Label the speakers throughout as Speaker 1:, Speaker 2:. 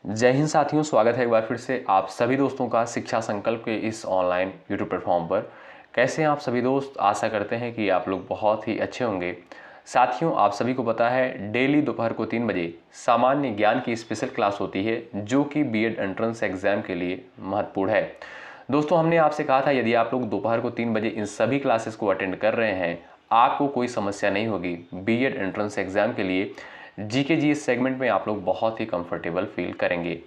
Speaker 1: जय हिंद साथियों, स्वागत है एक बार फिर से आप सभी दोस्तों का शिक्षा संकल्प के इस ऑनलाइन यूट्यूब प्लेटफॉर्म पर। कैसे हैं आप सभी दोस्त? आशा करते हैं कि आप लोग बहुत ही अच्छे होंगे। साथियों, आप सभी को पता है डेली दोपहर को 3 बजे सामान्य ज्ञान की स्पेशल क्लास होती है जो कि बीएड एंट्रेंस एग्जाम के लिए महत्वपूर्ण है। दोस्तों, हमने आपसे कहा था यदि आप लोग दोपहर को 3 बजे इन सभी क्लासेस को अटेंड कर रहे हैं, आपको कोई समस्या नहीं होगी बीएड एंट्रेंस एग्जाम के लिए। जीके जी इस सेगमेंट में आप लोग बहुत ही कंफर्टेबल फील करेंगे।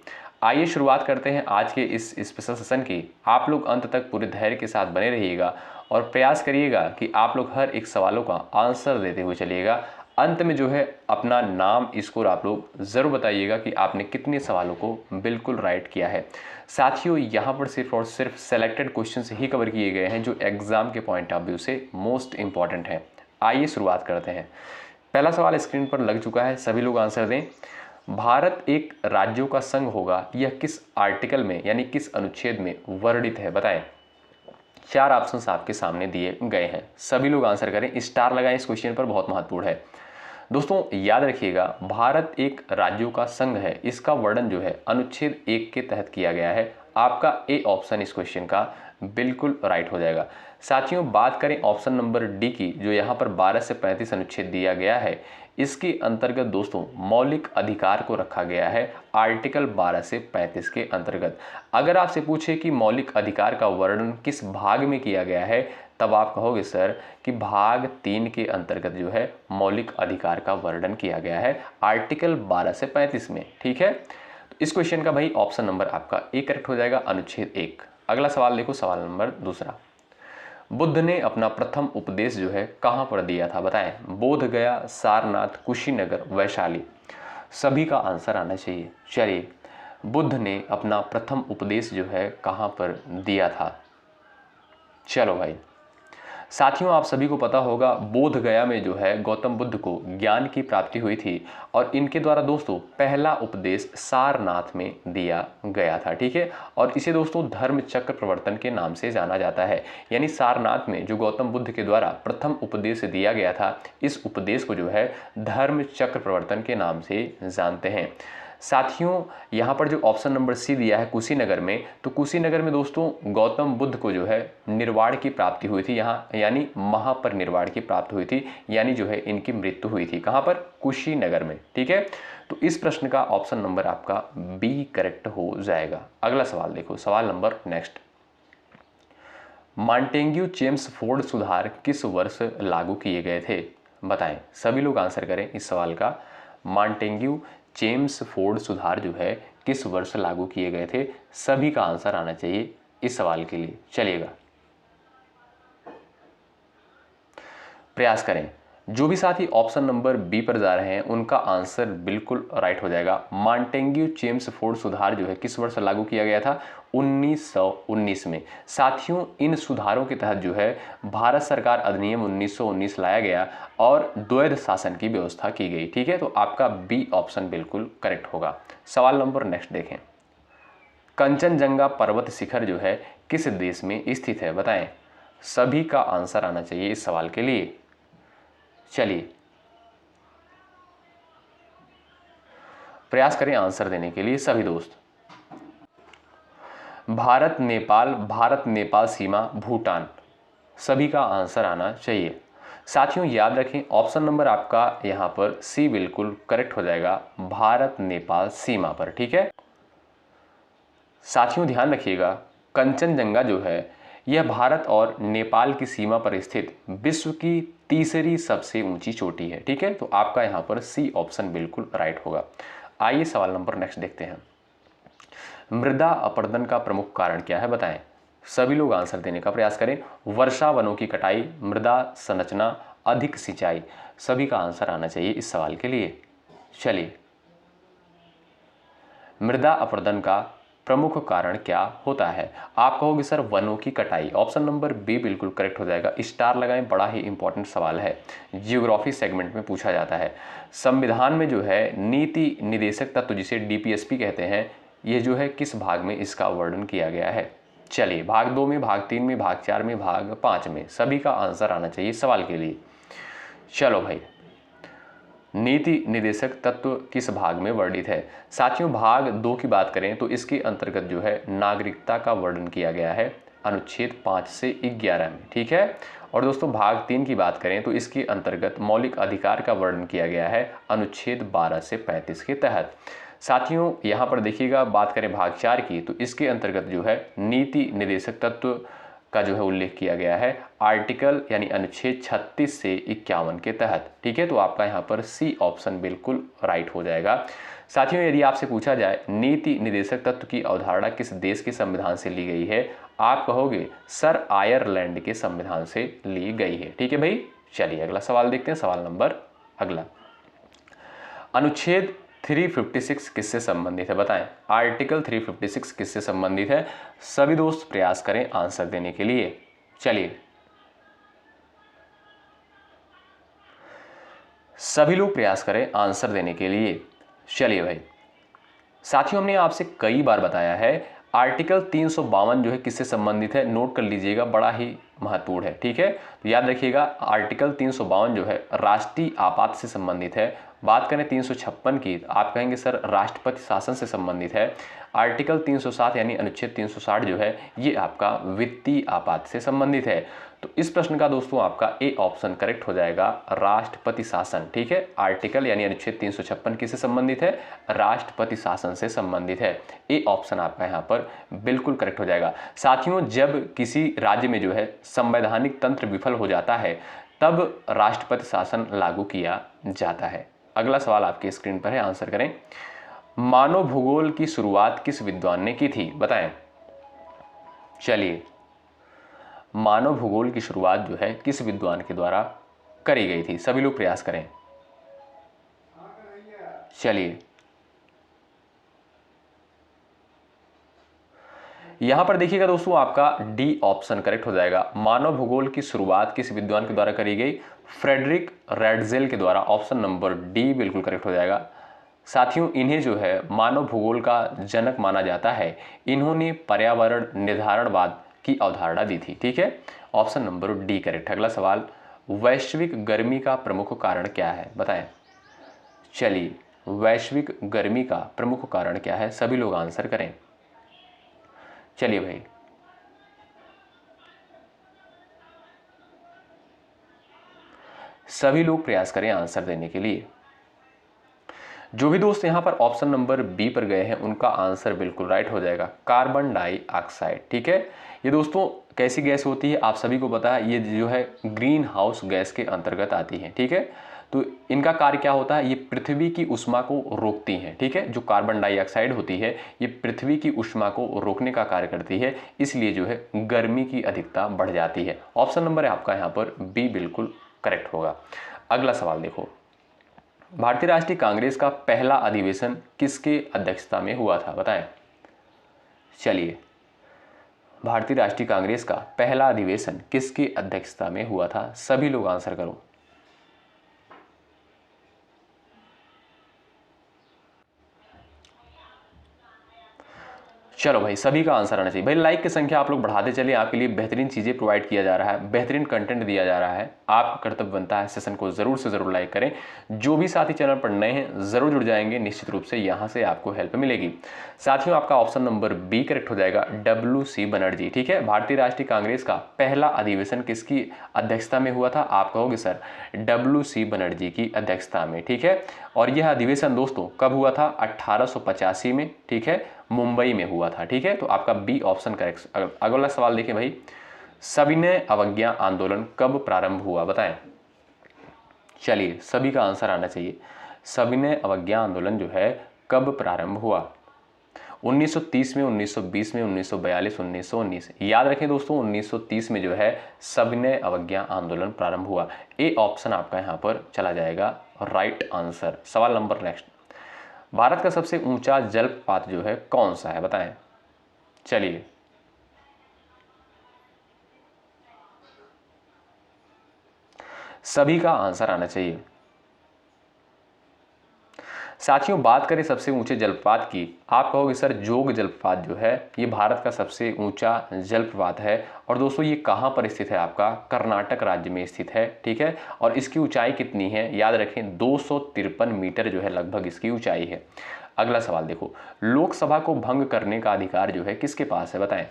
Speaker 1: आइए शुरुआत करते हैं आज के इस स्पेशल सेशन की। आप लोग अंत तक पूरे धैर्य के साथ बने रहिएगा और प्रयास करिएगा कि आप लोग हर एक सवालों का आंसर देते हुए चलिएगा। अंत में जो है अपना नाम स्कोर आप लोग ज़रूर बताइएगा कि आपने कितने सवालों को बिल्कुल राइट किया है। साथियों, यहाँ पर सिर्फ और सिर्फ सेलेक्टेड क्वेश्चन ही कवर किए गए हैं जो एग्जाम के पॉइंट ऑफ व्यू से मोस्ट इंपॉर्टेंट है। आइए शुरुआत करते हैं। पहला सवाल स्क्रीन पर लग चुका है, सभी लोग आंसर दें। भारत एक राज्यों का संघ होगा, यह किस आर्टिकल में यानी किस अनुच्छेद में वर्णित है? बताएं। 4 ऑप्शंस आपके सामने दिए गए हैं, सभी लोग आंसर करें। स्टार लगाएं, इस क्वेश्चन पर बहुत महत्वपूर्ण है। दोस्तों याद रखिएगा, भारत एक राज्यों का संघ है, इसका वर्णन जो है अनुच्छेद 1 के तहत किया गया है। आपका ए ऑप्शन इस क्वेश्चन का बिल्कुल राइट हो जाएगा। साथियों, बात करें ऑप्शन नंबर डी की, जो यहाँ पर 12 से 35 अनुच्छेद दिया गया है, इसके अंतर्गत दोस्तों मौलिक अधिकार को रखा गया है आर्टिकल 12 से 35 के अंतर्गत। अगर आपसे पूछे कि मौलिक अधिकार का वर्णन किस भाग में किया गया है, तब आप कहोगे सर कि भाग 3 के अंतर्गत जो है मौलिक अधिकार का वर्णन किया गया है आर्टिकल 12 से 35 में। ठीक है, तो इस क्वेश्चन का भाई ऑप्शन नंबर आपका ए करेक्ट हो जाएगा, अनुच्छेद 1। अगला सवाल देखो, सवाल नंबर दूसरा। बुद्ध ने अपना प्रथम उपदेश जो है कहाँ पर दिया था? बताएं। बोध गया, सारनाथ, कुशीनगर, वैशाली। सभी का आंसर आना चाहिए। चलिए, बुद्ध ने अपना प्रथम उपदेश जो है कहाँ पर दिया था? चलो भाई, साथियों आप सभी को पता होगा बोध गया में जो है गौतम बुद्ध को ज्ञान की प्राप्ति हुई थी और इनके द्वारा दोस्तों पहला उपदेश सारनाथ में दिया गया था। ठीक है, और इसे दोस्तों धर्म चक्र प्रवर्तन के नाम से जाना जाता है। यानी सारनाथ में जो गौतम बुद्ध के द्वारा प्रथम उपदेश दिया गया था, इस उपदेश को जो है धर्म चक्र प्रवर्तन के नाम से जानते हैं। साथियों, यहाँ पर जो ऑप्शन नंबर सी दिया है कुशीनगर में, तो कुशीनगर में दोस्तों गौतम बुद्ध को जो है निर्वाण की प्राप्ति हुई थी, यहाँ यानी महापरिनिर्वाण की प्राप्ति हुई थी, यानी जो है इनकी मृत्यु हुई थी। कहाँ पर? कुशीनगर में। ठीक है, तो इस प्रश्न का ऑप्शन नंबर आपका बी करेक्ट हो जाएगा। अगला सवाल देखो, सवाल नंबर नेक्स्ट। मॉन्टेग्यू चेम्सफोर्ड सुधार किस वर्ष लागू किए गए थे? बताएं। सभी लोग आंसर करें इस सवाल का। मॉन्टेग्यू चेम्सफोर्ड सुधार जो है किस वर्ष लागू किए गए थे? सभी का आंसर आना चाहिए इस सवाल के लिए। चलिएगा, प्रयास करें। जो भी साथी ऑप्शन नंबर बी पर जा रहे हैं उनका आंसर बिल्कुल राइट हो जाएगा। मॉन्टेग्यू चेम्सफोर्ड सुधार जो है किस वर्ष लागू किया गया था? 1919 में। साथियों, इन सुधारों के तहत जो है भारत सरकार अधिनियम 1919 लाया गया और द्वैध शासन की व्यवस्था की गई। ठीक है, तो आपका बी ऑप्शन बिल्कुल करेक्ट होगा। सवाल नंबर नेक्स्ट देखें। कंचनजंगा पर्वत शिखर जो है किस देश में स्थित है? बताएं। सभी का आंसर आना चाहिए इस सवाल के लिए। चलिए, प्रयास करें आंसर देने के लिए सभी दोस्त। भारत नेपाल सीमा भूटान। सभी का आंसर आना चाहिए। साथियों याद रखें, ऑप्शन नंबर आपका यहां पर सी बिल्कुल करेक्ट हो जाएगा, भारत नेपाल सीमा पर। ठीक है, साथियों ध्यान रखिएगा, कंचनजंगा जो है यह भारत और नेपाल की सीमा पर स्थित विश्व की तीसरी सबसे ऊंची चोटी है। ठीक है, तो आपका यहां पर सी ऑप्शन बिल्कुल राइट होगा। आइए सवाल नंबर नेक्स्ट देखते हैं। मृदा अपरदन का प्रमुख कारण क्या है? बताएं। सभी लोग आंसर देने का प्रयास करें। वर्षा, वनों की कटाई, मृदा संरचना, अधिक सिंचाई। सभी का आंसर आना चाहिए इस सवाल के लिए। चलिए, मृदा अपरदन का प्रमुख कारण क्या होता है? आप कहोगे सर वनों की कटाई। ऑप्शन नंबर बी बिल्कुल करेक्ट हो जाएगा। स्टार लगाएं, बड़ा ही इंपॉर्टेंट सवाल है, जियोग्राफी सेगमेंट में पूछा जाता है। संविधान में जो है नीति निदेशक तत्व जिसे डीपीएसपी कहते हैं, ये जो है किस भाग में इसका वर्णन किया गया है? चलिए, भाग 2 में, भाग 3 में, भाग 4 में, भाग 5 में। सभी का आंसर आना चाहिए सवाल के लिए। चलो भाई, नीति निदेशक तत्व किस भाग में वर्णित है? साथियों, भाग 2 की बात करें तो इसके अंतर्गत जो है नागरिकता का वर्णन किया गया है अनुच्छेद 5 से 11 में, ठीक है। और दोस्तों भाग 3 की बात करें तो इसके अंतर्गत मौलिक अधिकार का वर्णन किया गया है अनुच्छेद 12 से 35 के तहत। साथियों, यहाँ पर देखिएगा, बात करें भाग 4 की तो इसके अंतर्गत जो है नीति निदेशक तत्व का जो है उल्लेख किया गया है आर्टिकल यानी अनुच्छेद 36 से 51 के तहत, ठीक है। तो आपका यहाँ पर सी ऑप्शन बिल्कुल राइट हो जाएगा। साथियों, यदि आपसे पूछा जाए नीति निदेशक तत्व की अवधारणा किस देश के संविधान से ली गई है, आप कहोगे सर आयरलैंड के संविधान से ली गई है, ठीक है भाई। चलिए अगला सवाल देखते हैं, सवाल नंबर अगला, अनुच्छेद 356 किससे संबंधित है? बताएं, आर्टिकल 356 किससे संबंधित है? सभी दोस्त प्रयास करें आंसर देने के लिए। चलिए, सभी लोग प्रयास करें आंसर देने के लिए। चलिए भाई, साथियों हमने आपसे कई बार बताया है आर्टिकल 352 जो है किससे संबंधित है, नोट कर लीजिएगा, बड़ा ही महत्वपूर्ण है, ठीक है। तो याद रखिएगा, आर्टिकल 352 जो है राष्ट्रीय आपात से संबंधित है। बात करें 356 की, आप कहेंगे सर राष्ट्रपति शासन से संबंधित है। आर्टिकल 307 यानी अनुच्छेद 360 जो है ये आपका वित्तीय आपात से संबंधित है। तो इस प्रश्न का दोस्तों आपका ए ऑप्शन करेक्ट हो जाएगा, राष्ट्रपति शासन, ठीक है। आर्टिकल यानी अनुच्छेद 356 किससे संबंधित है? राष्ट्रपति शासन से संबंधित है। ए ऑप्शन आपका यहाँ पर बिल्कुल करेक्ट हो जाएगा। साथियों, जब किसी राज्य में जो है संवैधानिक तंत्र विफल हो जाता है तब राष्ट्रपति शासन लागू किया जाता है। अगला सवाल आपकी स्क्रीन पर है, आंसर करें। मानव भूगोल की शुरुआत किस विद्वान ने की थी? बताएं। चलिए, मानव भूगोल की शुरुआत जो है किस विद्वान के द्वारा करी गई थी? सभी लोग प्रयास करें। चलिए, यहां पर देखिएगा दोस्तों, आपका डी ऑप्शन करेक्ट हो जाएगा। मानव भूगोल की शुरुआत किस विद्वान के द्वारा करी गई? फ्रेडरिक रैडजेल के द्वारा। ऑप्शन नंबर डी बिल्कुल करेक्ट हो जाएगा। साथियों, इन्हें जो है मानव भूगोल का जनक माना जाता है। इन्होंने पर्यावरण निर्धारणवाद की अवधारणा दी थी, ठीक है। Option number D correct. अगला सवाल, वैश्विक गर्मी का प्रमुख कारण क्या है? बताएं। चलिए, वैश्विक गर्मी का प्रमुख कारण क्या है? सभी लोग आंसर करें। चलिए भाई, सभी लोग प्रयास करें आंसर देने के लिए। जो भी दोस्त यहां पर ऑप्शन नंबर बी पर गए हैं उनका आंसर बिल्कुल राइट हो जाएगा, कार्बन डाइऑक्साइड, ठीक है। ये दोस्तों कैसी गैस होती है आप सभी को पता है, ये जो है ग्रीन हाउस गैस के अंतर्गत आती है, ठीक है। तो इनका कार्य क्या होता है, ये पृथ्वी की ऊष्मा को रोकती हैं, ठीक है। जो कार्बन डाइऑक्साइड होती है ये पृथ्वी की ऊष्मा को रोकने का कार्य करती है, इसलिए जो है गर्मी की अधिकता बढ़ जाती है। ऑप्शन नंबर है आपका यहाँ पर बी बिल्कुल करेक्ट होगा। अगला सवाल देखो, भारतीय राष्ट्रीय कांग्रेस का पहला अधिवेशन किसके अध्यक्षता में हुआ था? बताएं। चलिए, भारतीय राष्ट्रीय कांग्रेस का पहला अधिवेशन किसकी अध्यक्षता में हुआ था? सभी लोग आंसर करो। चलो भाई, सभी का आंसर आना चाहिए भाई। लाइक की संख्या आप लोग बढ़ाते चलिए, आपके लिए बेहतरीन चीजें प्रोवाइड किया जा रहा है, बेहतरीन कंटेंट दिया जा रहा है। आपका कर्तव्य बनता है सेशन को जरूर से जरूर लाइक करें। जो भी साथी चैनल पर नए हैं जरूर जुड़ जाएंगे, निश्चित रूप से यहां से आपको हेल्प मिलेगी। साथियों, आपका ऑप्शन नंबर बी करेक्ट हो जाएगा, डब्ल्यू.सी. बनर्जी, ठीक है। भारतीय राष्ट्रीय कांग्रेस का पहला अधिवेशन किसकी अध्यक्षता में हुआ था? आप कहोगे सर डब्ल्यू.सी. बनर्जी की अध्यक्षता में, ठीक है। और यह अधिवेशन दोस्तों कब हुआ था? 1885 में, ठीक है, मुंबई में हुआ था, ठीक है। तो आपका बी ऑप्शन करेक्ट। अगला सवाल देखिए भाई, सविनय अवज्ञा आंदोलन कब प्रारंभ हुआ? बताएं। चलिए, सभी का आंसर आना चाहिए। सविनय अवज्ञा आंदोलन जो है कब प्रारंभ हुआ? 1930 में, 1920 में, 1942, 1919। याद रखें दोस्तों, 1930 में जो है सविनय अवज्ञा आंदोलन प्रारंभ हुआ। ए ऑप्शन आपका यहां पर चला जाएगा राइट आंसर। सवाल नंबर नेक्स्ट, भारत का सबसे ऊंचा जलप्रपात जो है कौन सा है? बताएं। चलिए, सभी का आंसर आना चाहिए। साथियों बात करें सबसे ऊंचे जलप्रपात की, आप कहोगे सर जोग जलप्रपात जो है ये भारत का सबसे ऊंचा जलप्रपात है। और दोस्तों ये कहाँ पर स्थित है, आपका कर्नाटक राज्य में स्थित है, ठीक है। और इसकी ऊंचाई कितनी है, याद रखें 253 मीटर जो है लगभग इसकी ऊंचाई है। अगला सवाल देखो, लोकसभा को भंग करने का अधिकार जो है किसके पास है, बताएं।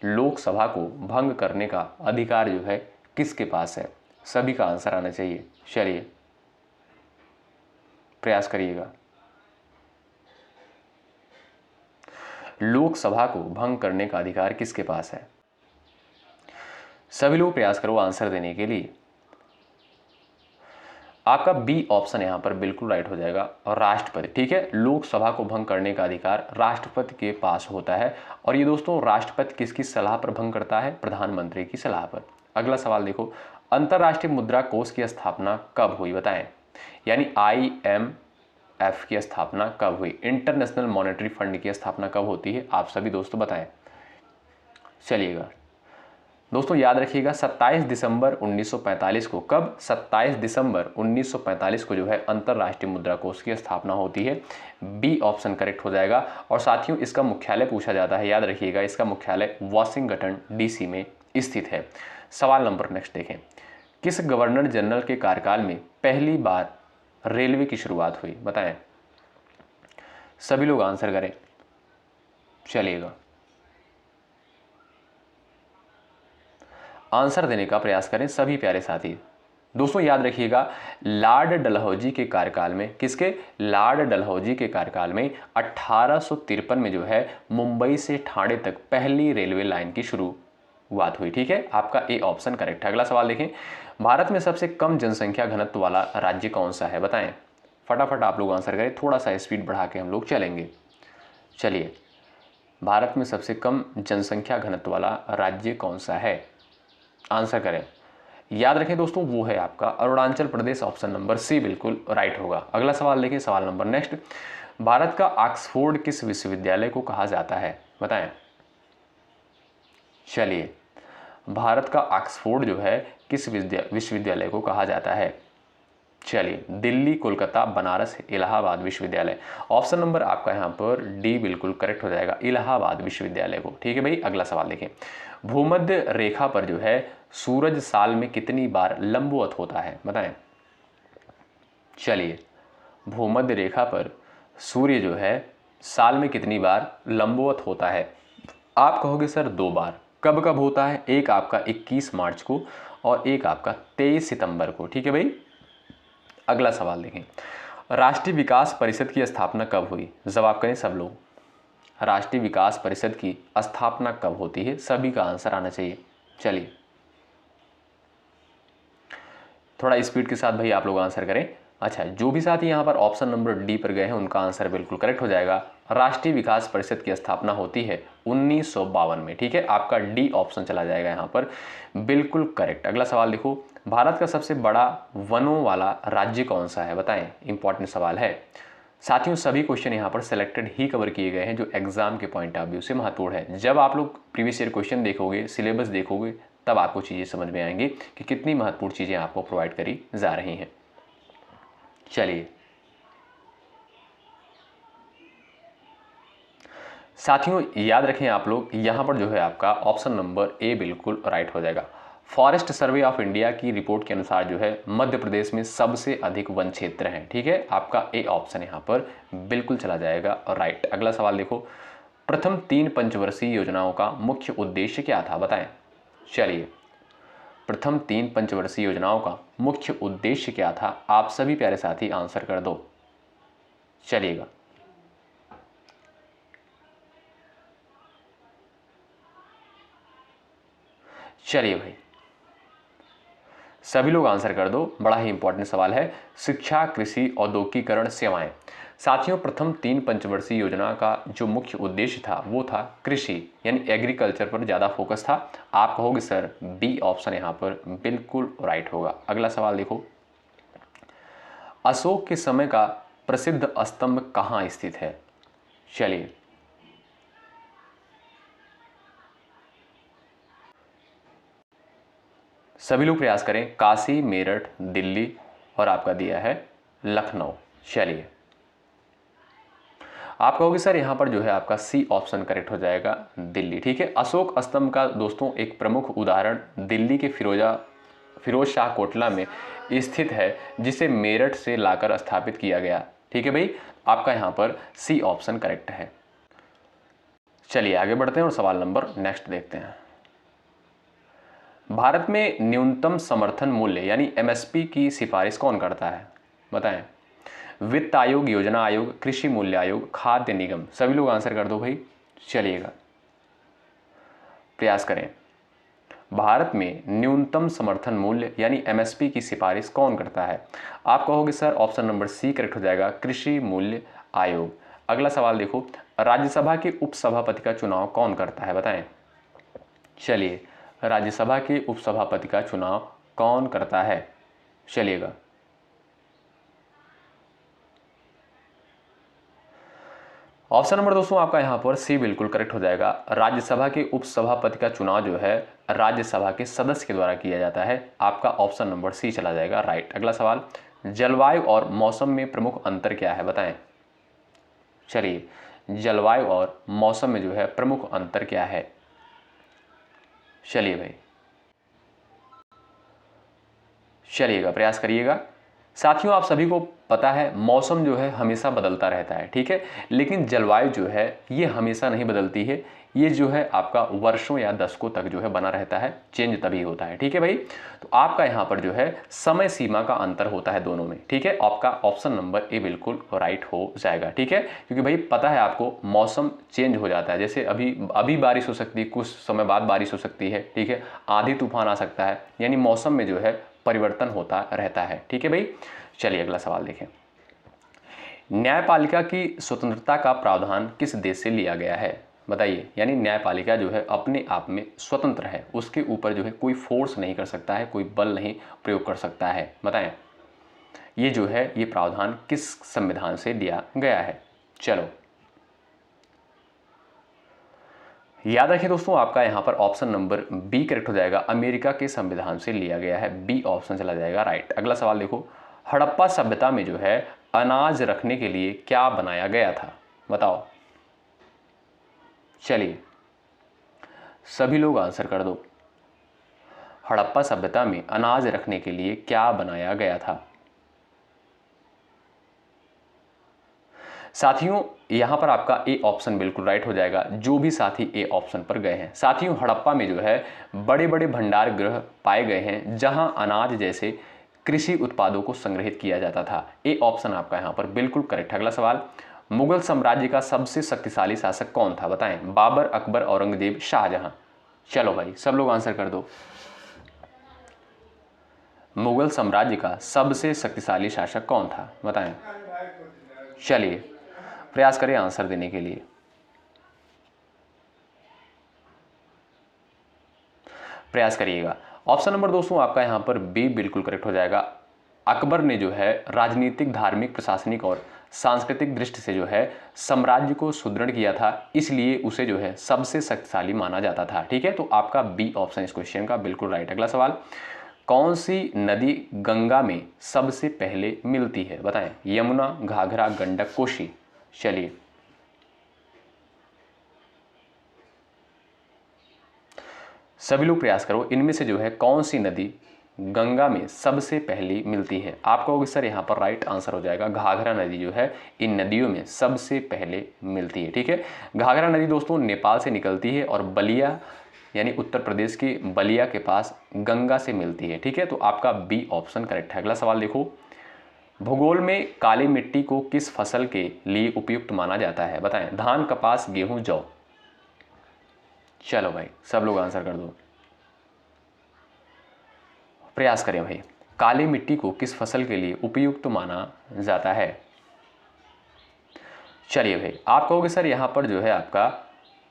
Speaker 1: लोकसभा को भंग करने का अधिकार जो है किसके पास है, सभी का आंसर आना चाहिए। चलिए प्रयास करिएगा। लोकसभा को भंग करने का अधिकार किसके पास है, सभी लोग प्रयास करो आंसर देने के लिए। आपका बी ऑप्शन यहां पर बिल्कुल राइट हो जाएगा, और राष्ट्रपति, ठीक है। लोकसभा को भंग करने का अधिकार राष्ट्रपति के पास होता है। और ये दोस्तों राष्ट्रपति किसकी सलाह पर भंग करता है, प्रधानमंत्री की सलाह पर। अगला सवाल देखो, अंतरराष्ट्रीय मुद्रा कोष की स्थापना कब हुई, बताएं। यानी IMF की स्थापना कब हुई, इंटरनेशनल मॉनेटरी फंड की स्थापना कब होती है, आप सभी दोस्तों बताएं। चलिएगा दोस्तों याद रखिएगा 27 दिसंबर 1945 को, कब, 27 दिसंबर 1945 को जो है अंतरराष्ट्रीय मुद्रा कोष की स्थापना होती है। बी ऑप्शन करेक्ट हो जाएगा। और साथियों इसका मुख्यालय पूछा जाता है, याद रखिएगा इसका मुख्यालय वाशिंगटन DC में स्थित है। सवाल नंबर नेक्स्ट देखें, किस गवर्नर जनरल के कार्यकाल में पहली बार रेलवे की शुरुआत हुई, बताएं। सभी लोग आंसर करें। चलिएगा आंसर देने का प्रयास करें सभी प्यारे साथी। दोस्तों याद रखिएगा लॉर्ड डलहौजी के कार्यकाल में, किसके, लॉर्ड डलहौजी के कार्यकाल में 1853 में जो है मुंबई से ठाणे तक पहली रेलवे लाइन की शुरुआत हुई, ठीक है। आपका ए ऑप्शन करेक्ट है। अगला सवाल देखें, भारत में सबसे कम जनसंख्या घनत्व वाला राज्य कौन सा है, बताएं। फटाफट आप लोग आंसर करें, थोड़ा सा स्पीड बढ़ा के हम लोग चलेंगे। चलिए भारत में सबसे कम जनसंख्या घनत्व वाला राज्य कौन सा है, आंसर करें। याद रखें दोस्तों वो है आपका अरुणाचल प्रदेश, ऑप्शन नंबर सी बिल्कुल राइट होगा। अगला सवाल देखिए, सवाल नंबर नेक्स्ट, भारत का ऑक्सफोर्ड किस विश्वविद्यालय को कहा जाता है, बताएं। चलिए भारत का ऑक्सफोर्ड जो है किस विश्वविद्यालय को कहा जाता है, चलिए दिल्ली, कोलकाता, बनारस, इलाहाबाद विश्वविद्यालय। ऑप्शन नंबर आपका यहाँ पर डी बिल्कुल करेक्ट हो जाएगा, इलाहाबाद विश्वविद्यालय को, ठीक है भाई। अगला सवाल देखें, भूमध्य रेखा पर जो है सूरज साल में कितनी बार लंबवत होता है, बताएं। चलिए भूमध्य रेखा पर सूर्य जो है साल में कितनी बार लंबवत होता है, आप कहोगे सर 2 बार। कब कब होता है, एक आपका 21 मार्च को और एक आपका 23 सितंबर को, ठीक है भाई। अगला सवाल देखें, राष्ट्रीय विकास परिषद की स्थापना कब हुई, जवाब करें सब लोग। राष्ट्रीय विकास परिषद की स्थापना कब होती है, सभी का आंसर आना चाहिए। चलिए थोड़ा स्पीड के साथ भाई आप लोग आंसर करें। अच्छा, जो भी साथी यहाँ पर ऑप्शन नंबर डी पर गए हैं उनका आंसर बिल्कुल करेक्ट हो जाएगा। राष्ट्रीय विकास परिषद की स्थापना होती है 1952 में, ठीक है। आपका डी ऑप्शन चला जाएगा यहाँ पर बिल्कुल करेक्ट। अगला सवाल देखो, भारत का सबसे बड़ा वनों वाला राज्य कौन सा है, बताएं। इंपॉर्टेंट सवाल है साथियों, सभी क्वेश्चन यहाँ पर सेलेक्टेड ही कवर किए गए हैं जो एग्जाम के पॉइंट ऑफ व्यू से महत्वपूर्ण है। जब आप लोग प्रीवियस ईयर क्वेश्चन देखोगे, सिलेबस देखोगे, तब आपको चीज़ें समझ में आएंगी कि कितनी महत्वपूर्ण चीज़ें आपको प्रोवाइड करी जा रही हैं। चलिए साथियों याद रखें आप लोग, यहाँ पर जो है आपका ऑप्शन नंबर ए बिल्कुल राइट हो जाएगा। फॉरेस्ट सर्वे ऑफ इंडिया की रिपोर्ट के अनुसार जो है मध्य प्रदेश में सबसे अधिक वन क्षेत्र हैं, ठीक है। आपका ए ऑप्शन यहाँ पर बिल्कुल चला जाएगा और राइट। अगला सवाल देखो, प्रथम 3 पंचवर्षीय योजनाओं का मुख्य उद्देश्य क्या था, बताएं। चलिए प्रथम 3 पंचवर्षीय योजनाओं का मुख्य उद्देश्य क्या था, आप सभी प्यारे साथी आंसर कर दो। चलिएगा चलिए भाई सभी लोग आंसर कर दो, बड़ा ही इंपॉर्टेंट सवाल है। शिक्षा, कृषि, औद्योगिकीकरण, सेवाएं। साथियों प्रथम 3 पंचवर्षीय योजना का जो मुख्य उद्देश्य था वो था कृषि यानी एग्रीकल्चर पर ज़्यादा फोकस था। आप कहोगे सर बी ऑप्शन यहाँ पर बिल्कुल राइट होगा। अगला सवाल देखो, अशोक के समय का प्रसिद्ध स्तंभ कहाँ स्थित है। चलिए सभी लोग प्रयास करें, काशी, मेरठ, दिल्ली और आपका दिया है लखनऊ। चलिए आप कहोगे सर यहाँ पर जो है आपका सी ऑप्शन करेक्ट हो जाएगा, दिल्ली। ठीक है, अशोक स्तंभ का दोस्तों एक प्रमुख उदाहरण दिल्ली के फिरोज शाह कोटला में स्थित है, जिसे मेरठ से लाकर स्थापित किया गया। ठीक है भाई, आपका यहाँ पर सी ऑप्शन करेक्ट है। चलिए आगे बढ़ते हैं और सवाल नंबर नेक्स्ट देखते हैं। भारत में न्यूनतम समर्थन मूल्य यानी एमएसपी की सिफारिश कौन करता है, बताएं। वित्त आयोग, योजना आयोग, कृषि मूल्य आयोग, खाद्य निगम। सभी लोग आंसर कर दो भाई, चलिएगा प्रयास करें। भारत में न्यूनतम समर्थन मूल्य यानी एमएसपी की सिफारिश कौन करता है? आप कहोगे sir option number C correct हो जाएगा, कृषि मूल्य आयोग। अगला सवाल देखो, राज्यसभा के उपसभापति का चुनाव कौन करता है, बताएं। चलिए, राज्यसभा के उपसभापति का चुनाव कौन करता है, चलिएगा। ऑप्शन नंबर दोस्तों आपका यहाँ पर सी बिल्कुल करेक्ट हो जाएगा। राज्यसभा के उपसभापति का चुनाव जो है राज्यसभा के सदस्य के द्वारा किया जाता है। आपका ऑप्शन नंबर सी चला जाएगा राइट। अगला सवाल, जलवायु और मौसम में प्रमुख अंतर क्या है, बताएं। चलिए, जलवायु और मौसम में जो है प्रमुख अंतर क्या है, चलिए भाई चलिएगा प्रयास करिएगा। साथियों, आप सभी को पता है मौसम जो है हमेशा बदलता रहता है, ठीक है, लेकिन जलवायु जो है ये हमेशा नहीं बदलती है। ये जो है आपका वर्षों या दशकों तक जो है बना रहता है, चेंज तभी होता है। ठीक है भाई, तो आपका यहाँ पर जो है समय सीमा का अंतर होता है दोनों में। ठीक है, आपका ऑप्शन नंबर ए बिल्कुल राइट हो जाएगा। ठीक है, क्योंकि भाई पता है आपको मौसम चेंज हो जाता है, जैसे अभी बारिश हो सकती है, कुछ समय बाद बारिश हो सकती है। ठीक है, आंधी तूफान आ सकता है, यानी मौसम में जो है परिवर्तन होता रहता है। ठीक है भाई, चलिए अगला सवाल देखें। न्यायपालिका की स्वतंत्रता का प्रावधान किस देश से लिया गया है, बताइए। यानी न्यायपालिका जो है अपने आप में स्वतंत्र है, उसके ऊपर जो है कोई फोर्स नहीं कर सकता है, कोई बल नहीं प्रयोग कर सकता है, बताएं। ये जो है ये प्रावधान किस संविधान से लिया गया है, चलो याद रखिए दोस्तों, आपका यहाँ पर ऑप्शन नंबर बी करेक्ट हो जाएगा, अमेरिका के संविधान से लिया गया है। बी ऑप्शन चला जाएगा राइट। अगला सवाल देखो, हड़प्पा सभ्यता में जो है अनाज रखने के लिए क्या बनाया गया था, बताओ। चलिए सभी लोग आंसर कर दो। हड़प्पा सभ्यता में अनाज रखने के लिए क्या बनाया गया था? साथियों यहां पर आपका ए ऑप्शन बिल्कुल राइट हो जाएगा, जो भी साथी ए ऑप्शन पर गए हैं। साथियों हड़प्पा में जो है बड़े बड़े भंडार गृह पाए गए हैं, जहां अनाज जैसे कृषि उत्पादों को संग्रहित किया जाता था। ए ऑप्शन आपका यहां पर बिल्कुल करेक्ट। अगला सवाल, मुगल साम्राज्य का सबसे शक्तिशाली शासक कौन था, बताएं। बाबर, अकबर, औरंगजेब, शाहजहां। चलो भाई सब लोग आंसर कर दो। मुगल साम्राज्य का सबसे शक्तिशाली शासक कौन था, बताएं। चलिए प्रयास करें आंसर देने के लिए। प्रयास करिएगा। ऑप्शन नंबर दोस्तों आपका यहां पर बी बिल्कुल करेक्ट हो जाएगा। अकबर ने जो है राजनीतिक, धार्मिक, प्रशासनिक और सांस्कृतिक दृष्टि से जो है साम्राज्य को सुदृढ़ किया था, इसलिए उसे जो है सबसे शक्तिशाली माना जाता था। ठीक है, तो आपका बी ऑप्शन इस क्वेश्चन का बिल्कुल राइट। अगला सवाल, कौन सी नदी गंगा में सबसे पहले मिलती है, बताएं। यमुना, घाघरा, गंडक, कोसी। चलिए सभी लोग प्रयास करो, इनमें से जो है कौन सी नदी गंगा में सबसे पहली मिलती है। आप कहोगे सर यहाँ पर राइट आंसर हो जाएगा घाघरा नदी जो है इन नदियों में सबसे पहले मिलती है। ठीक है, घाघरा नदी दोस्तों नेपाल से निकलती है और बलिया यानी उत्तर प्रदेश की बलिया के पास गंगा से मिलती है। ठीक है, तो आपका बी ऑप्शन करेक्ट है। अगला सवाल देखो, भूगोल में काली मिट्टी को किस फसल के लिए उपयुक्त माना जाता है, बताएं। धान, कपास, गेहूं, जौ। चलो भाई सब लोग आंसर कर दो, प्रयास करें भाई। काली मिट्टी को किस फसल के लिए उपयुक्त माना जाता है? चलिए भाई आप कहोगे सर यहाँ पर जो है आपका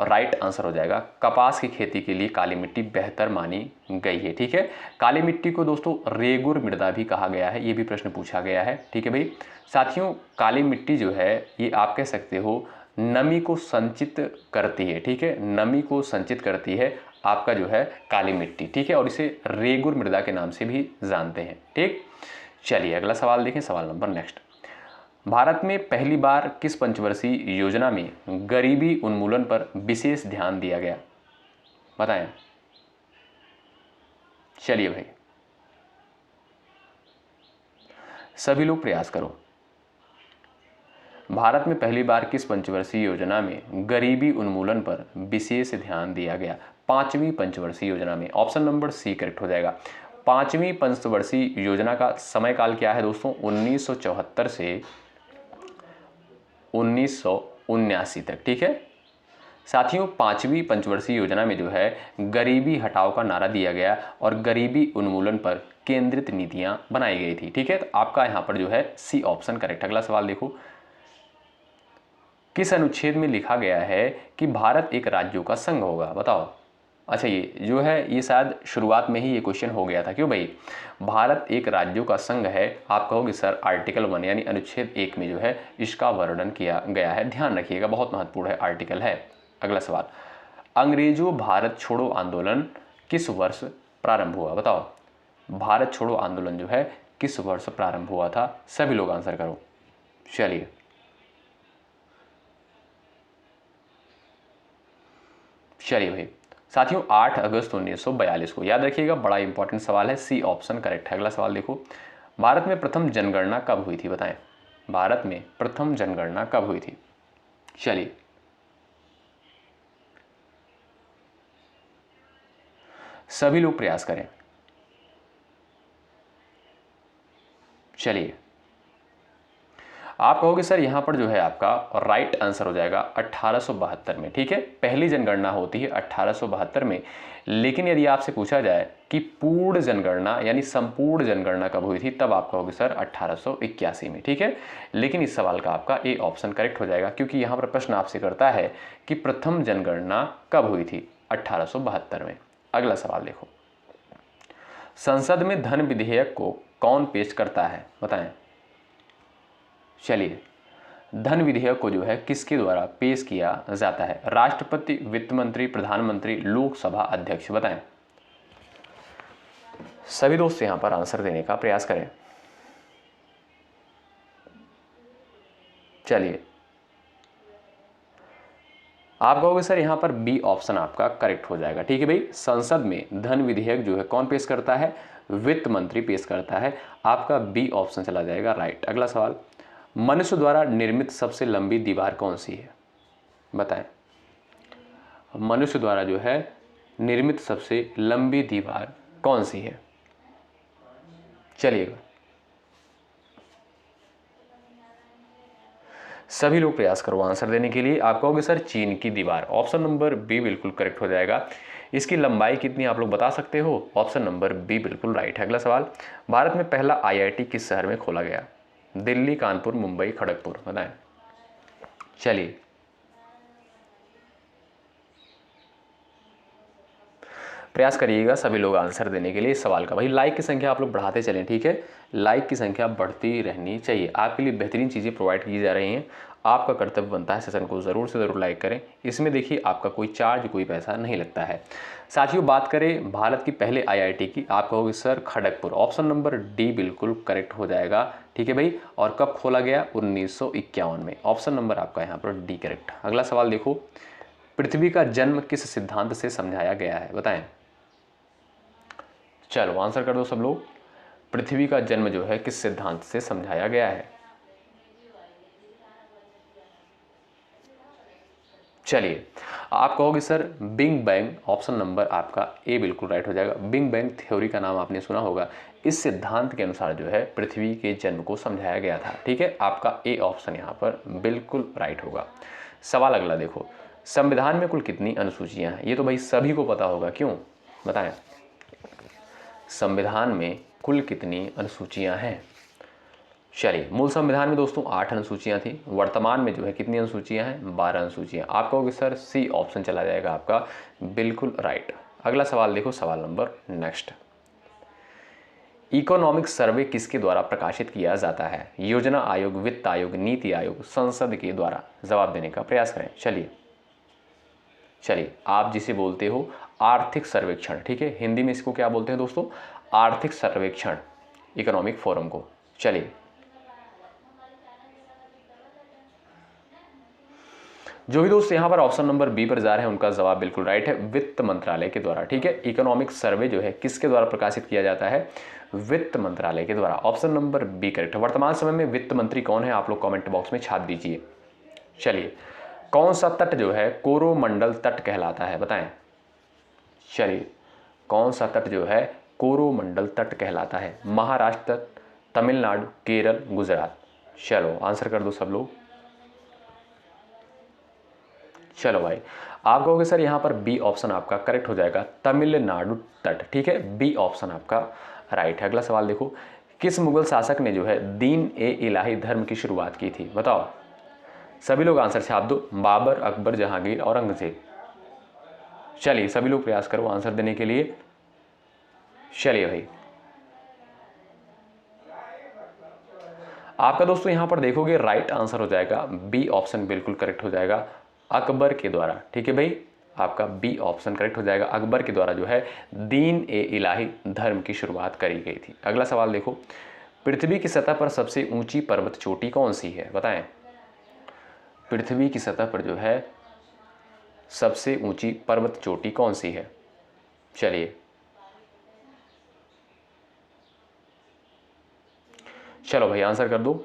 Speaker 1: राइट आंसर हो जाएगा कपास की खेती के लिए काली मिट्टी बेहतर मानी गई है। ठीक है, काली मिट्टी को दोस्तों रेगुर मृदा भी कहा गया है, ये भी प्रश्न पूछा गया है। ठीक है भाई साथियों, काली मिट्टी जो है ये आप कह सकते हो नमी को संचित करती है। ठीक है, नमी को संचित करती है आपका जो है काली मिट्टी। ठीक है, और इसे रेगुर मृदा के नाम से भी जानते हैं। ठीक, चलिए अगला सवाल देखें, सवाल नंबर नेक्स्ट। भारत में पहली बार किस पंचवर्षीय योजना में गरीबी उन्मूलन पर विशेष ध्यान दिया गया? बताएं। चलिए भाई, सभी लोग प्रयास करो। भारत में पहली बार किस पंचवर्षीय योजना में गरीबी उन्मूलन पर विशेष ध्यान दिया गया? पांचवी पंचवर्षीय योजना में। ऑप्शन नंबर सी करेक्ट हो जाएगा। पांचवी पंचवर्षीय योजना का समय काल क्या है दोस्तों? 1974 से 1979 तक। ठीक है साथियों, पांचवी पंचवर्षीय योजना में जो है गरीबी हटाओ का नारा दिया गया और गरीबी उन्मूलन पर केंद्रित नीतियां बनाई गई थी। ठीक है, तो आपका यहां पर जो है सी ऑप्शन करेक्ट। अगला सवाल देखो, किस अनुच्छेद में लिखा गया है कि भारत एक राज्यों का संघ होगा? बताओ। अच्छा, ये जो है ये शायद शुरुआत में ही ये क्वेश्चन हो गया था। क्यों भाई? भारत एक राज्यों का संघ है। आप कहोगे सर आर्टिकल 1 यानी अनुच्छेद 1 में जो है इसका वर्णन किया गया है। ध्यान रखिएगा, बहुत महत्वपूर्ण है आर्टिकल है। अगला सवाल, अंग्रेजों भारत छोड़ो आंदोलन किस वर्ष प्रारंभ हुआ? बताओ, भारत छोड़ो आंदोलन जो है किस वर्ष प्रारंभ हुआ था? सभी लोग आंसर करो। चलिए, चलिए भाई साथियों, 8 अगस्त 1942 को। याद रखिएगा, बड़ा इंपॉर्टेंट सवाल है। सी ऑप्शन करेक्ट है। अगला सवाल देखो, भारत में प्रथम जनगणना कब हुई थी? बताएं, भारत में प्रथम जनगणना कब हुई थी? चलिए, सभी लोग प्रयास करें। चलिए, आप कहोगे सर यहाँ पर जो है आपका राइट आंसर हो जाएगा 1872 में। ठीक है, पहली जनगणना होती है 1872 में। लेकिन यदि आपसे पूछा जाए कि पूर्ण जनगणना यानी संपूर्ण जनगणना कब हुई थी, तब आप कहोगे सर 1881 में। ठीक है, लेकिन इस सवाल का आपका ए ऑप्शन करेक्ट हो जाएगा, क्योंकि यहाँ पर प्रश्न आपसे करता है कि प्रथम जनगणना कब हुई थी? 1872 में। अगला सवाल देखो, संसद में धन विधेयक को कौन पेश करता है? बताएं। चलिए, धन विधेयक को जो है किसके द्वारा पेश किया जाता है? राष्ट्रपति, वित्त मंत्री, प्रधानमंत्री, लोकसभा अध्यक्ष? बताएं। सभी दोस्त यहां पर आंसर देने का प्रयास करें। चलिए, आप कहोगे सर यहां पर बी ऑप्शन आपका करेक्ट हो जाएगा। ठीक है भाई, संसद में धन विधेयक जो है कौन पेश करता है? वित्त मंत्री पेश करता है। आपका बी ऑप्शन चला जाएगा राइट। अगला सवाल, मनुष्य द्वारा निर्मित सबसे लंबी दीवार कौन सी है? बताएं। मनुष्य द्वारा जो है निर्मित सबसे लंबी दीवार कौन सी है? चलिएगा, सभी लोग प्रयास करो आंसर देने के लिए। आप कहोगे सर चीन की दीवार। ऑप्शन नंबर बी बिल्कुल करेक्ट हो जाएगा। इसकी लंबाई कितनी आप लोग बता सकते हो? ऑप्शन नंबर बी बिल्कुल राइट है। अगला सवाल, भारत में पहला आईआईटी किस शहर में खोला गया? दिल्ली, कानपुर, मुंबई, खड़गपुर? बताएं। चलिए, प्रयास करिएगा सभी लोग आंसर देने के लिए इस सवाल का। भाई लाइक की संख्या आप लोग बढ़ाते चलें। ठीक है, लाइक की संख्या बढ़ती रहनी चाहिए। आपके लिए बेहतरीन चीज़ें प्रोवाइड की जा रही हैं। आपका कर्तव्य बनता है सेशन को ज़रूर से ज़रूर लाइक करें। इसमें देखिए आपका कोई चार्ज, कोई पैसा नहीं लगता है। साथियों, बात करें भारत की पहले आईआईटी की, आप कहोगे sir Kharagpur. Option number D बिल्कुल करेक्ट हो जाएगा। ठीक है भाई, और कब खोला गया? 1951 में। ऑप्शन नंबर आपका यहाँ पर डी करेक्ट। अगला सवाल देखो, पृथ्वी का जन्म किस सिद्धांत से समझाया गया है? बताएं। चलो आंसर कर दो सब लोग। पृथ्वी का जन्म जो है किस सिद्धांत से समझाया गया है? चलिए, आप कहोगे sir big bang. Option number आपका ए बिल्कुल राइट हो जाएगा। बिग बैंग थ्योरी का नाम आपने सुना होगा। इस सिद्धांत के अनुसार जो है पृथ्वी के जन्म को समझाया गया था। ठीक है, आपका ए ऑप्शन यहाँ पर बिल्कुल राइट होगा। सवाल अगला देखो, संविधान में कुल कितनी अनुसूचियां हैं? ये तो भाई सभी को पता होगा, क्यों? बताएं। संविधान में कुल कितनी अनुसूचियां हैं? चलिए, मूल संविधान में दोस्तों 8 अनुसूचियां थी। वर्तमान में जो है कितनी अनुसूचियां हैं? 12 अनुसूचियां। आप कहोगे सर सी ऑप्शन चला जाएगा आपका बिल्कुल राइट। अगला सवाल देखो, सवाल नंबर नेक्स्ट, इकोनॉमिक सर्वे किसके द्वारा प्रकाशित किया जाता है? योजना आयोग, वित्त आयोग, नीति आयोग, संसद के द्वारा? जवाब देने का प्रयास करें। चलिए, आप जिसे बोलते हो आर्थिक सर्वेक्षण। ठीक है, हिंदी में इसको क्या बोलते हैं दोस्तों? आर्थिक सर्वेक्षण, इकोनॉमिक फोरम को। चलिए, जो भी दोस्त यहाँ पर ऑप्शन नंबर बी पर जा रहे हैं उनका जवाब बिल्कुल राइट है, वित्त मंत्रालय के द्वारा। ठीक है, इकोनॉमिक सर्वे जो है किसके द्वारा प्रकाशित किया जाता है? वित्त मंत्रालय के द्वारा। ऑप्शन नंबर बी करेक्ट है। वर्तमान समय में वित्त मंत्री कौन है? आप लोग कमेंट बॉक्स में छाप दीजिए। चलिए, कौन सा तट जो है कोरोमंडल तट कहलाता है? बताएं। चलिए, कौन सा तट जो है कोरोमंडल तट कहलाता है? महाराष्ट्र तट, तमिलनाडु, केरल, गुजरात। चलो आंसर कर दो सब लोग। चलो भाई, आप कहोगे सर यहाँ पर बी ऑप्शन आपका करेक्ट हो जाएगा, तमिलनाडु तट। ठीक है, बी ऑप्शन आपका राइट है। अगला सवाल देखो, किस मुगल शासक ने जो है दीन ए इलाही धर्म की शुरुआत की थी? बताओ, सभी लोग आंसर छाप दो। बाबर, अकबर, जहांगीर, औरंगजेब। चलिए सभी लोग प्रयास करो आंसर देने के लिए। चलिए भाई, आपका दोस्तों यहां पर देखोगे राइट आंसर हो जाएगा बी ऑप्शन, बिल्कुल करेक्ट हो जाएगा, अकबर के द्वारा। ठीक है भाई, आपका बी ऑप्शन करेक्ट हो जाएगा, अकबर के द्वारा जो है दीन ए इलाही धर्म की शुरुआत करी गई थी। अगला सवाल देखो, पृथ्वी की सतह पर सबसे ऊंची पर्वत चोटी कौन सी है? बताएं। पृथ्वी की सतह पर जो है सबसे ऊंची पर्वत चोटी कौन सी है? चलिए, चलो भाई आंसर कर दो।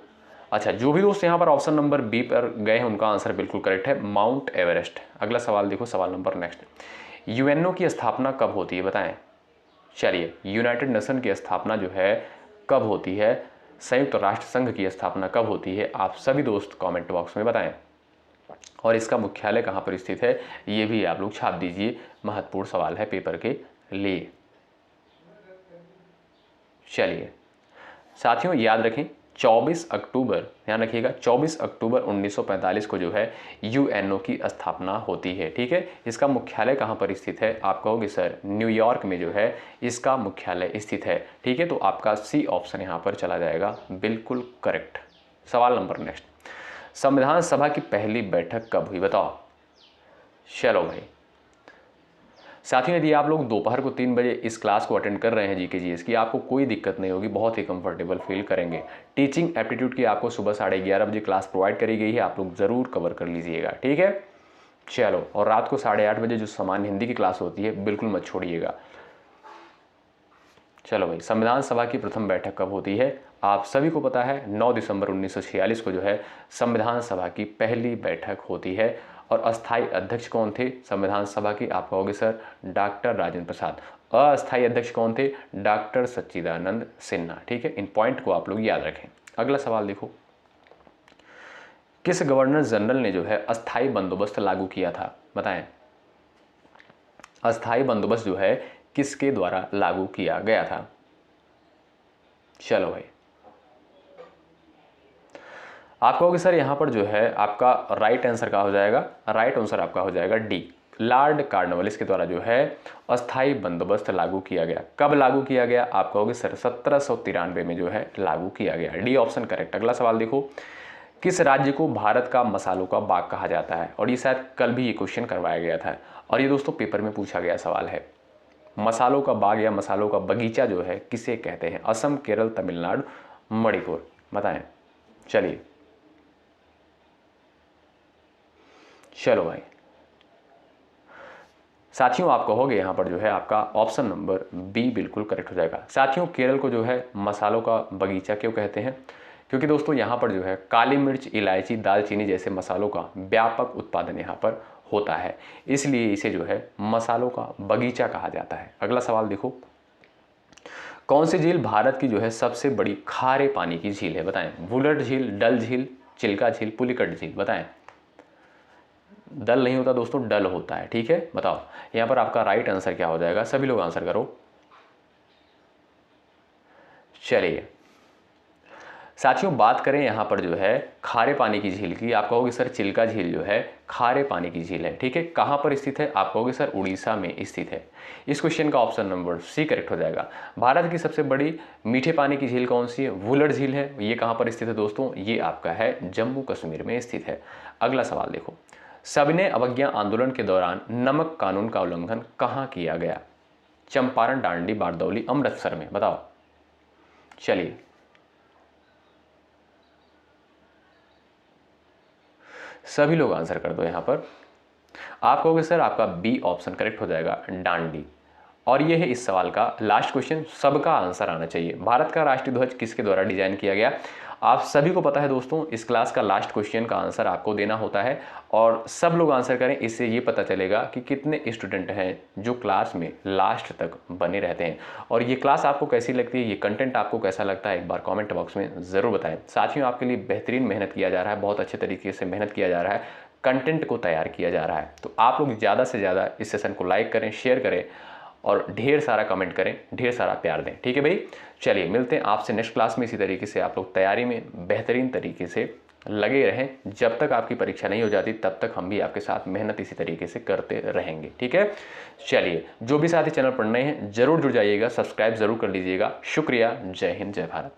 Speaker 1: अच्छा, जो भी दोस्त यहाँ पर ऑप्शन नंबर बी पर गए हैं उनका आंसर बिल्कुल करेक्ट है, माउंट एवरेस्ट। अगला सवाल देखो, सवाल नंबर नेक्स्ट, यूएनओ की स्थापना कब होती है? बताएं। चलिए, यूनाइटेड नेशन की स्थापना जो है कब होती है? संयुक्त राष्ट्र संघ की स्थापना कब होती है? आप सभी दोस्त कमेंट बॉक्स में बताएं। और इसका मुख्यालय कहाँ पर स्थित है ये भी आप लोग छाप दीजिए, महत्वपूर्ण सवाल है पेपर के लिए। चलिए साथियों, याद रखें 24 अक्टूबर, ध्यान रखिएगा 24 अक्टूबर 1945 को जो है यूएनओ की स्थापना होती है। ठीक है, इसका मुख्यालय कहाँ पर स्थित है? आप कहोगे सर न्यूयॉर्क में जो है इसका मुख्यालय स्थित है। ठीक है, तो आपका सी ऑप्शन यहाँ पर चला जाएगा, बिल्कुल करेक्ट। सवाल नंबर नेक्स्ट, संविधान सभा की पहली बैठक कब हुई? बताओ। चलो भाई साथियों, यदि आप लोग दोपहर को 3 बजे इस क्लास को अटेंड कर रहे हैं जीके जीएस की, आपको कोई दिक्कत नहीं होगी, बहुत ही कंफर्टेबल फील करेंगे। टीचिंग एप्टीट्यूड की आपको सुबह 11:30 बजे क्लास प्रोवाइड करी गई है, आप लोग ज़रूर कवर कर लीजिएगा। ठीक है, चलो, और रात को 8:30 बजे जो सामान्य हिंदी की क्लास होती है बिल्कुल मत छोड़िएगा। चलो भाई, संविधान सभा की प्रथम बैठक कब होती है? आप सभी को पता है 9 दिसंबर 1946 को जो है संविधान सभा की पहली बैठक होती है। और अस्थाई अध्यक्ष कौन थे संविधान सभा की? आप कहोगे सर डॉक्टर राजेंद्र प्रसाद। अस्थाई अध्यक्ष कौन थे? डॉक्टर सच्चिदानंद सिन्हा। ठीक है, इन पॉइंट को आप लोग याद रखें। अगला सवाल देखो, किस गवर्नर जनरल ने जो है अस्थाई बंदोबस्त लागू किया था? बताएं। अस्थाई बंदोबस्त जो है किसके द्वारा लागू किया गया था? चलो भाई, आप कहोगे सर यहाँ पर जो है आपका राइट आंसर क्या हो जाएगा? राइट आंसर आपका हो जाएगा डी, लॉर्ड कॉर्नवालिस के द्वारा जो है अस्थाई बंदोबस्त लागू किया गया। कब लागू किया गया? आप कहोगे सर 1793 में जो है लागू किया गया। D option correct. अगला सवाल देखो, किस राज्य को भारत का मसालों का बाग कहा जाता है? और ये शायद कल भी ये क्वेश्चन करवाया गया था और ये दोस्तों पेपर में पूछा गया सवाल है। मसालों का बाग या मसालों का बगीचा जो है किसे कहते हैं? असम, केरल, तमिलनाडु, मणिपुर। बताएं। चलिए, चलो भाई साथियों, आप कहोगे यहाँ पर जो है आपका ऑप्शन नंबर बी बिल्कुल करेक्ट हो जाएगा। साथियों, केरल को जो है मसालों का बगीचा क्यों कहते हैं? क्योंकि दोस्तों यहाँ पर जो है काली मिर्च, इलायची, दालचीनी जैसे मसालों का व्यापक उत्पादन यहाँ पर होता है, इसलिए इसे जो है मसालों का बगीचा कहा जाता है। अगला सवाल देखो, कौन सी झील भारत की जो है सबसे बड़ी खारे पानी की झील है? बताएं। वुलर झील, डल झील, चिल्का झील, पुलिकट झील। बताएं। दल नहीं होता दोस्तों, डल होता है। ठीक है, बताओ यहाँ पर आपका राइट आंसर क्या हो जाएगा? सभी लोग आंसर करो। चलिए साथियों, बात करें यहाँ पर जो है खारे पानी की झील की, आप कहोगे सर चिल्का झील जो है खारे पानी की झील है। ठीक है, कहाँ पर स्थित है? आप कहोगे सर उड़ीसा में स्थित है। इस क्वेश्चन का ऑप्शन नंबर सी करेक्ट हो जाएगा। भारत की सबसे बड़ी मीठे पानी की झील कौन सी है? वुलर झील है। ये कहाँ पर स्थित है दोस्तों? ये आपका है जम्मू कश्मीर में स्थित है। अगला सवाल देखो, सविनय अवज्ञा आंदोलन के दौरान नमक कानून का उल्लंघन कहाँ किया गया? चंपारण, डांडी, बारदौली, अमृतसर में। बताओ। चलिए, सभी लोग आंसर कर दो यहाँ पर। आप कहोगे सर आपका बी ऑप्शन करेक्ट हो जाएगा, डांडी। और ये है इस सवाल का लास्ट क्वेश्चन, सबका आंसर आना चाहिए। भारत का राष्ट्रीय ध्वज किसके द्वारा डिजाइन किया गया? आप सभी को पता है दोस्तों, इस क्लास का लास्ट क्वेश्चन का आंसर आपको देना होता है और सब लोग आंसर करें। इससे ये पता चलेगा कि कितने स्टूडेंट हैं जो क्लास में लास्ट तक बने रहते हैं। और ये क्लास आपको कैसी लगती है, ये कंटेंट आपको कैसा लगता है, एक बार कमेंट बॉक्स में ज़रूर बताएं। साथियों, आपके लिए बेहतरीन मेहनत किया जा रहा है, बहुत अच्छे तरीके से मेहनत किया जा रहा है, कंटेंट को तैयार किया जा रहा है। तो आप लोग ज़्यादा से ज़्यादा इस सेशन को लाइक करें, शेयर करें और ढेर सारा कमेंट करें, ढेर सारा प्यार दें। ठीक है भाई, चलिए मिलते हैं आपसे नेक्स्ट क्लास में। इसी तरीके से आप लोग तैयारी में बेहतरीन तरीके से लगे रहें। जब तक आपकी परीक्षा नहीं हो जाती तब तक हम भी आपके साथ मेहनत इसी तरीके से करते रहेंगे। ठीक है, चलिए जो भी साथी चैनल पर नए हैं जरूर जुड़ जाइएगा, सब्सक्राइब जरूर कर लीजिएगा। शुक्रिया, जय हिंद, जय भारत।